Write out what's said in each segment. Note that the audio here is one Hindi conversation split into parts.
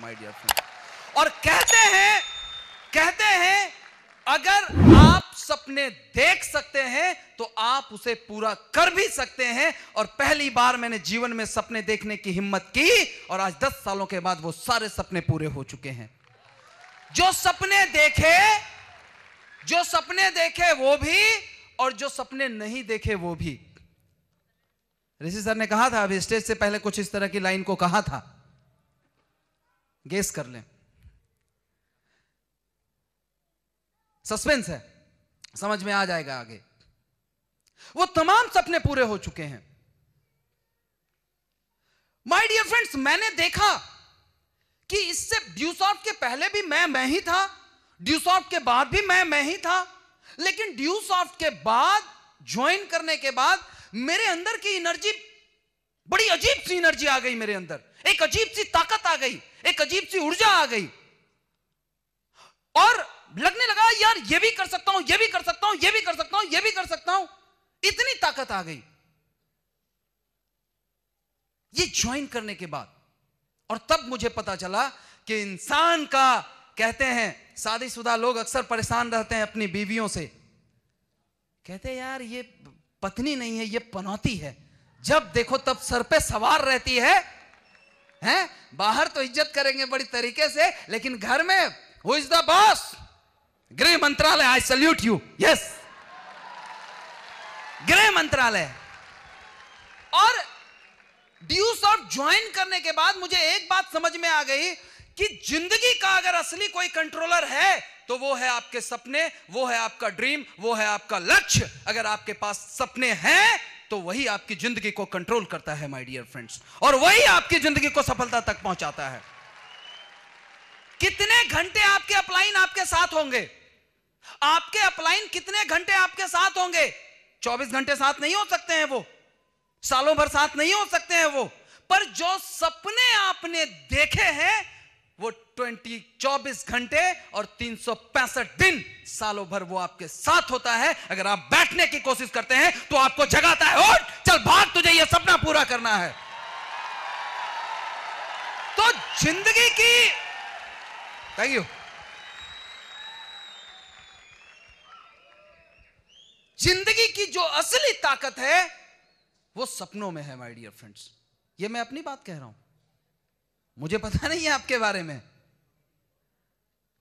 My dear friend. और कहते हैं अगर आप सपने देख सकते हैं तो आप उसे पूरा कर भी सकते हैं। और पहली बार मैंने जीवन में सपने देखने की हिम्मत की और आज 10 सालों के बाद वो सारे सपने पूरे हो चुके हैं। जो सपने देखे वो भी और जो सपने नहीं देखे वो भी। ऋषि सर ने कहा था, अभी स्टेज से पहले कुछ इस तरह की लाइन को कहा था, गेस कर लें। सस्पेंस है, समझ में आ जाएगा आगे। वो तमाम सपने पूरे हो चुके हैं। माय डियर फ्रेंड्स, मैंने देखा कि इससे ड्यूसॉफ्ट के पहले भी मैं ही था, ड्यूसॉफ्ट के बाद भी मैं ही था, लेकिन ड्यूसॉफ्ट के बाद ज्वाइन करने के बाद मेरे अंदर की एनर्जी, बड़ी अजीब सी एनर्जी आ गई मेरे अंदर, एक अजीब सी ताकत आ गई, एक अजीब सी ऊर्जा आ गई और लगने लगा यार ये भी कर सकता हूं, ये भी कर सकता हूं, ये भी कर सकता हूं, ये भी कर सकता हूं। इतनी ताकत आ गई ये ज्वाइन करने के बाद। और तब मुझे पता चला कि इंसान का, कहते हैं शादीशुदा लोग अक्सर परेशान रहते हैं अपनी बीवियों से, कहते हैं यार ये पत्नी नहीं है, ये पनौती है, जब देखो तब सर पे सवार रहती है, हैं? बाहर तो इज्जत करेंगे बड़ी तरीके से, लेकिन घर में हु इज द बॉस? गृह मंत्रालय, आई सल्यूट यू। यस, गृह मंत्रालय। और ड्यूसॉफ्ट ज्वाइन करने के बाद मुझे एक बात समझ में आ गई कि जिंदगी का अगर असली कोई कंट्रोलर है तो वो है आपके सपने, वो है आपका ड्रीम, वो है आपका लक्ष्य। अगर आपके पास सपने हैं तो वही आपकी जिंदगी को कंट्रोल करता है माय डियर फ्रेंड्स, और वही आपकी जिंदगी को सफलता तक पहुंचाता है। कितने घंटे आपके अपलाइन आपके साथ होंगे? आपके अपलाइन कितने घंटे आपके साथ होंगे? 24 घंटे साथ नहीं हो सकते हैं वो, सालों भर साथ नहीं हो सकते हैं वो, पर जो सपने आपने देखे हैं वो 24 घंटे और 365 दिन सालों भर वो आपके साथ होता है। अगर आप बैठने की कोशिश करते हैं तो आपको जगाता है, उठ चल भाग, तुझे ये सपना पूरा करना है। तो जिंदगी की, थैंक यू, जिंदगी की जो असली ताकत है वो सपनों में है माय डियर फ्रेंड्स। ये मैं अपनी बात कह रहा हूं, मुझे पता नहीं है आपके बारे में,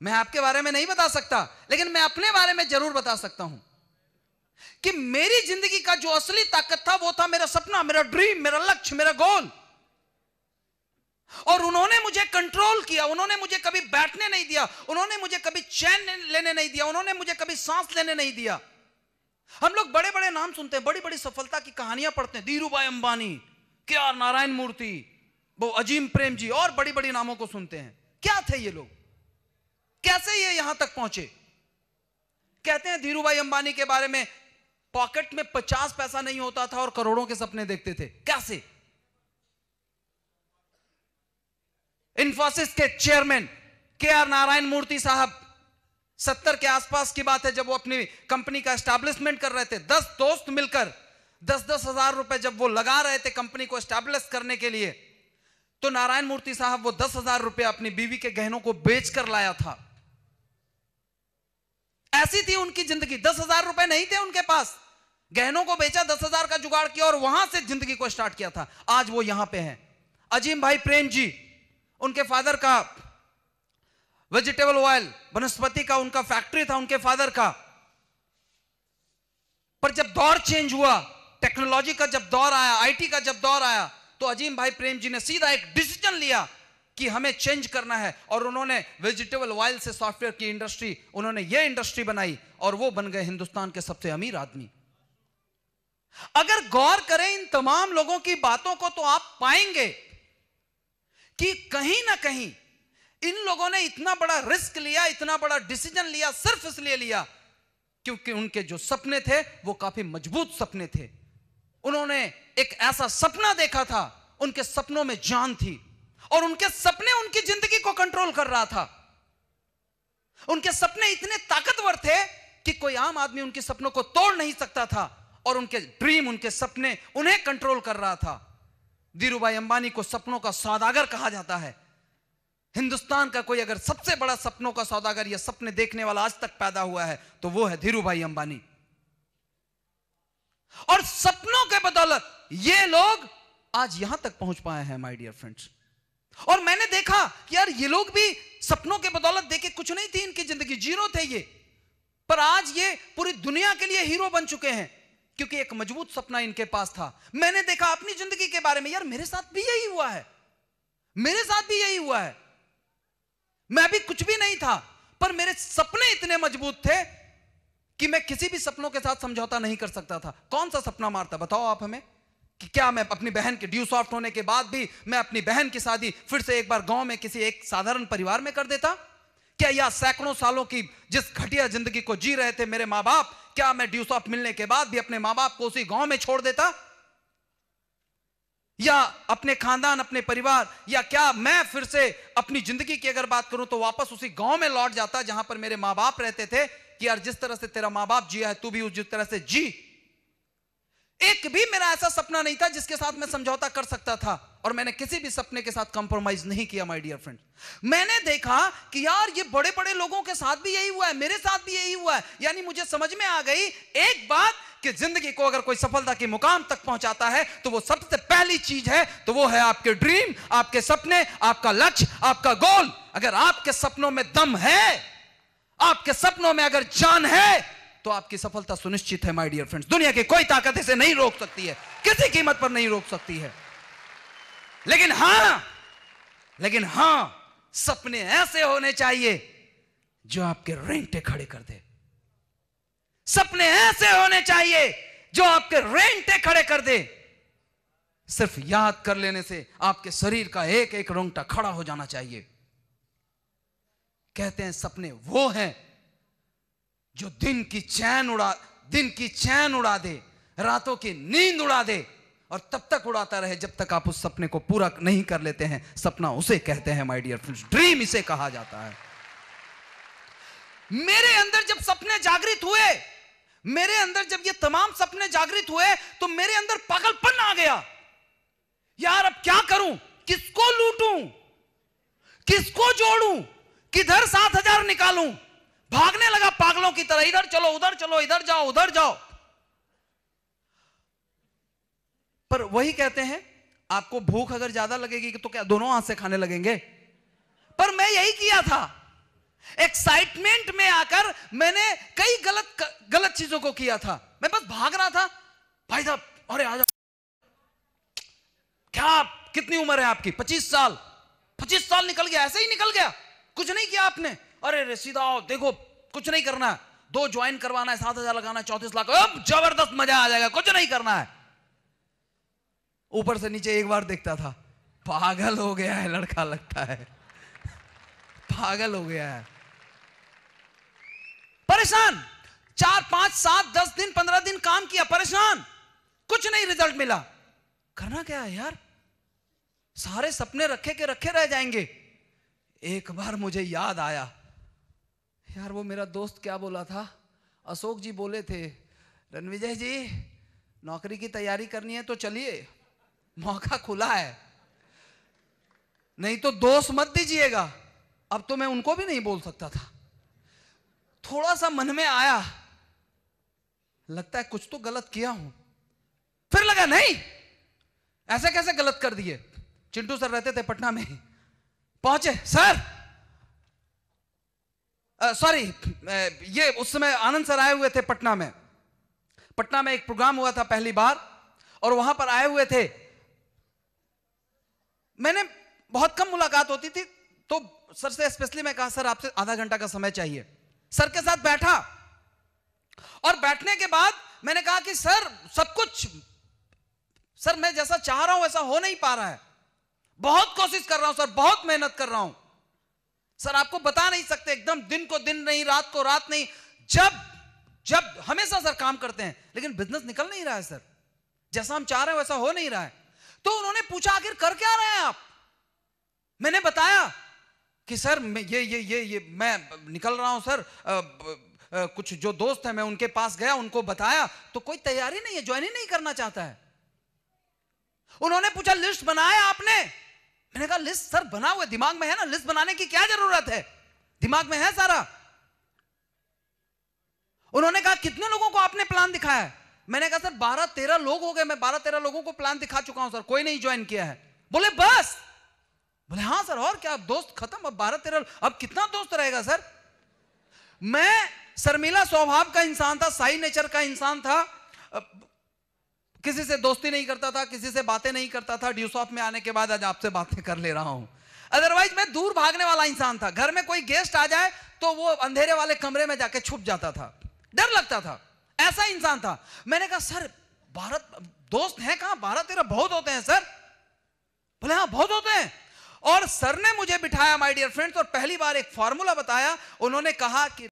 मैं आपके बारे में नहीं बता सकता, लेकिन मैं अपने बारे में जरूर बता सकता हूं कि मेरी जिंदगी का जो असली ताकत था वो था मेरा सपना, मेरा ड्रीम, मेरा लक्ष्य, मेरा गोल। और उन्होंने मुझे कंट्रोल किया, उन्होंने मुझे कभी बैठने नहीं दिया, उन्होंने मुझे कभी चैन लेने नहीं दिया, उन्होंने मुझे कभी सांस लेने नहीं दिया। हम लोग बड़े बड़े नाम सुनते हैं, बड़ी बड़ी सफलता की कहानियां पढ़ते हैं, धीरूभाई अंबानी, के.आर. नारायण मूर्ति, वो अजीम प्रेम जी, और बड़ी बड़ी नामों को सुनते हैं। क्या थे ये लोग, कैसे ये यहां तक पहुंचे? कहते हैं धीरूभाई अंबानी के बारे में, पॉकेट में 50 पैसा नहीं होता था और करोड़ों के सपने देखते थे। कैसे? इन्फोसिस के चेयरमैन के.आर. नारायण मूर्ति साहब, 70 के आसपास की बात है, जब वो अपनी कंपनी का एस्टैब्लिशमेंट कर रहे थे, 10 दोस्त मिलकर 10-10 हजार रुपए जब वो लगा रहे थे कंपनी को एस्टैब्लिश करने के लिए, तो नारायण मूर्ति साहब वो 10,000 रुपए अपनी बीवी के गहनों को बेचकर लाया था। ऐसी थी उनकी जिंदगी, 10,000 रुपए नहीं थे उनके पास, गहनों को बेचा, 10,000 का जुगाड़ किया और वहां से जिंदगी को स्टार्ट किया था। आज वो यहां पे हैं। अजीम भाई प्रेम जी, उनके फादर का वेजिटेबल ऑयल, वनस्पति का उनका फैक्ट्री था उनके फादर का, पर जब दौर चेंज हुआ, टेक्नोलॉजी का जब दौर आया, आईटी का जब दौर आया, तो अजीम भाई प्रेम जी ने सीधा एक डिसीजन लिया कि हमें चेंज करना है, और उन्होंने वेजिटेबल ऑयल से सॉफ्टवेयर की इंडस्ट्री, उन्होंने ये इंडस्ट्री बनाई और वो बन गए हिंदुस्तान के सबसे अमीर आदमी। अगर गौर करें इन तमाम लोगों की बातों को तो आप पाएंगे कि कहीं ना कहीं इन लोगों ने इतना बड़ा रिस्क लिया, इतना बड़ा डिसीजन लिया, सिर्फ इसलिए लिया क्योंकि उनके जो सपने थे वो काफी मजबूत सपने थे। उन्होंने एक ऐसा सपना देखा था, उनके सपनों में जान थी, और उनके सपने उनकी जिंदगी को कंट्रोल कर रहा था। उनके सपने इतने ताकतवर थे कि कोई आम आदमी उनके सपनों को तोड़ नहीं सकता था, और उनके ड्रीम, उनके सपने उन्हें कंट्रोल कर रहा था। धीरूभाई अंबानी को सपनों का सौदागर कहा जाता है। हिंदुस्तान का कोई अगर सबसे बड़ा सपनों का सौदागर या सपने देखने वाला आज तक पैदा हुआ है तो वो है धीरू भाई अंबानी। और सपनों के बदौलत ये लोग आज यहां तक पहुंच पाए हैं माय डियर फ्रेंड्स। और मैंने देखा कि यार ये लोग भी सपनों के बदौलत देखे कुछ नहीं थी इनकी जिंदगी, जीरो थे ये, पर आज ये पूरी दुनिया के लिए हीरो बन चुके हैं क्योंकि एक मजबूत सपना इनके पास था। मैंने देखा अपनी जिंदगी के बारे में, यार मेरे साथ भी यही हुआ है, मेरे साथ भी यही हुआ है। मैं भी कुछ भी नहीं था पर मेरे सपने इतने मजबूत थे कि मैं किसी भी सपनों के साथ समझौता नहीं कर सकता था। कौन सा सपना मारता बताओ आप हमें, कि क्या मैं अपनी बहन के ड्यू सॉफ्ट होने के बाद भी मैं अपनी बहन की शादी फिर से एक बार गांव में किसी एक साधारण परिवार में कर देता? क्या या सैकड़ों सालों की जिस घटिया जिंदगी को जी रहे थे मेरे मां बाप, क्या मैं ड्यू सॉफ्ट मिलने के बाद भी अपने मां बाप को उसी गांव में छोड़ देता? या अपने खानदान, अपने परिवार, या क्या मैं फिर से अपनी जिंदगी की अगर बात करूं तो वापस उसी गांव में लौट जाता जहां पर मेरे मां बाप रहते थे कि यार जिस तरह से तेरा मां बाप जिया है तू भी उस जिस तरह से जी। एक भी मेरा ऐसा सपना नहीं था जिसके साथ मैं समझौता कर सकता था और मैंने किसी भी सपने के साथ कंप्रोमाइज नहीं किया माय डियर फ्रेंड। मैंने देखा कि यार ये बड़े बड़े लोगों के साथ भी यही हुआ है, मेरे साथ भी यही हुआ है। यानी मुझे समझ में आ गई एक बात कि जिंदगी को अगर कोई सफलता के मुकाम तक पहुंचाता है तो वो सबसे पहली चीज है तो वो है आपके ड्रीम, आपके सपने, आपका लक्ष्य, आपका गोल। अगर आपके सपनों में दम है, आपके सपनों में अगर जान है तो आपकी सफलता सुनिश्चित है माय डियर फ्रेंड्स। दुनिया की कोई ताकत इसे नहीं रोक सकती है, किसी कीमत पर नहीं रोक सकती है। लेकिन हां सपने ऐसे होने चाहिए जो आपके रेंगटे खड़े कर दे। सपने ऐसे होने चाहिए जो आपके रेंगटे खड़े कर दे। सिर्फ याद कर लेने से आपके शरीर का एक एक रोंगटा खड़ा हो जाना चाहिए। कहते हैं सपने वो हैं जो दिन की चैन उड़ा दे, रातों की नींद उड़ा दे और तब तक उड़ाता रहे जब तक आप उस सपने को पूरा नहीं कर लेते हैं। सपना उसे कहते हैं माय डियर फ्रेंड्स, ड्रीम इसे कहा जाता है। मेरे अंदर जब सपने जागृत हुए, मेरे अंदर जब ये तमाम सपने जागृत हुए तो मेरे अंदर पागलपन आ गया। यार अब क्या करूं, किसको लूटूं, किसको जोड़ूं, किधर 7,000 निकालूं? भागने लगा पागलों की तरह, इधर चलो उधर चलो, इधर जाओ उधर जाओ। पर वही कहते हैं आपको भूख अगर ज्यादा लगेगी तो क्या दोनों हाथ से खाने लगेंगे? पर मैं यही किया था, एक्साइटमेंट में आकर मैंने कई गलत चीजों को किया था। मैं बस भाग रहा था, भाई साहब अरे आ जाओ, क्या कितनी उम्र है आपकी? 25 साल। 25 साल निकल गया, ऐसे ही निकल गया, कुछ नहीं किया आपने। अरे सीधा आओ, देखो कुछ नहीं करना है, 2 ज्वाइन करवाना है, 7,000 लगाना है, 34 लाख, अब जबरदस्त मजा आ जाएगा, कुछ नहीं करना है। ऊपर से नीचे एक बार देखता था, पागल हो गया है लड़का, लगता है पागल हो गया है। परेशान, 4, 5, 7, 10 दिन 15 दिन काम किया, परेशान, कुछ नहीं रिजल्ट मिला। करना क्या है यार, सारे सपने रखे के रखे रह जाएंगे। एक बार मुझे याद आया, यार वो मेरा दोस्त क्या बोला था, अशोक जी बोले थे, रणविजय जी नौकरी की तैयारी करनी है तो चलिए, मौका खुला है, नहीं तो दोस्त मत दीजिएगा। अब तो मैं उनको भी नहीं बोल सकता था। थोड़ा सा मन में आया, लगता है कुछ तो गलत किया हूं। फिर लगा नहीं, ऐसे कैसे गलत कर दिए। चिंटू सर रहते थे पटना में, पहुंचे, सर सॉरी ये उस समय आनंद सर आए हुए थे पटना में। पटना में एक प्रोग्राम हुआ था पहली बार और वहां पर आए हुए थे। मैंने बहुत कम मुलाकात होती थी तो सर से स्पेशली मैं कहा सर आपसे आधा घंटा का समय चाहिए। सर के साथ बैठा और बैठने के बाद मैंने कहा कि सर सब कुछ, सर मैं जैसा चाह रहा हूं वैसा हो नहीं पा रहा है, बहुत कोशिश कर रहा हूं सर, बहुत मेहनत कर रहा हूं सर, आपको बता नहीं सकते, एकदम दिन को दिन नहीं, रात को रात नहीं, जब हमेशा सर काम करते हैं लेकिन बिजनेस निकल नहीं रहा है सर, जैसा हम चाह रहे हैं वैसा हो नहीं रहा है। तो उन्होंने पूछा आखिर कर क्या रहे हैं आप? मैंने बताया कि सर ये मैं निकल रहा हूं सर, कुछ जो दोस्त है मैं उनके पास गया, उनको बताया तो कोई तैयारी नहीं है, ज्वाइन ही नहीं करना चाहता है। उन्होंने पूछा लिस्ट बनाया आपने? मैंने कहा लिस्ट सर बना हुआ दिमाग में है ना, लिस्ट बनाने की क्या जरूरत है, दिमाग में है सारा। उन्होंने कहा कितने लोगों को आपने प्लान दिखाया है? मैंने कहा सर 12-13 लोग हो गए, मैं 12-13 लोगों को प्लान दिखा चुका हूं सर, कोई नहीं ज्वाइन किया है। बोले बस? बोले हाँ सर, और क्या, दोस्त खत्म, अब 12-13, अब कितना दोस्त रहेगा सर? मैं शर्मीला स्वभाव का इंसान था, साई नेचर का इंसान था, किसी से दोस्ती नहीं करता था, किसी से बातें नहीं करता था। ड्यूसॉफ में आने के बाद आज आपसे बातें कर ले रहा हूं। अदरवाइज मैं दूर भागने वाला इंसान था, घर में कोई गेस्ट आ जाए तो वो अंधेरे वाले कमरे में जाके छुप जाता था, डर लगता था, ऐसा इंसान था। मैंने कहा सर 12 दोस्त हैं कहां, 12-13 बहुत होते हैं सर। बोले हाँ बहुत होते हैं। और सर ने मुझे बिठाया माय डियर फ्रेंड्स, और पहली बार एक फॉर्मूला बताया। उन्होंने कहा कि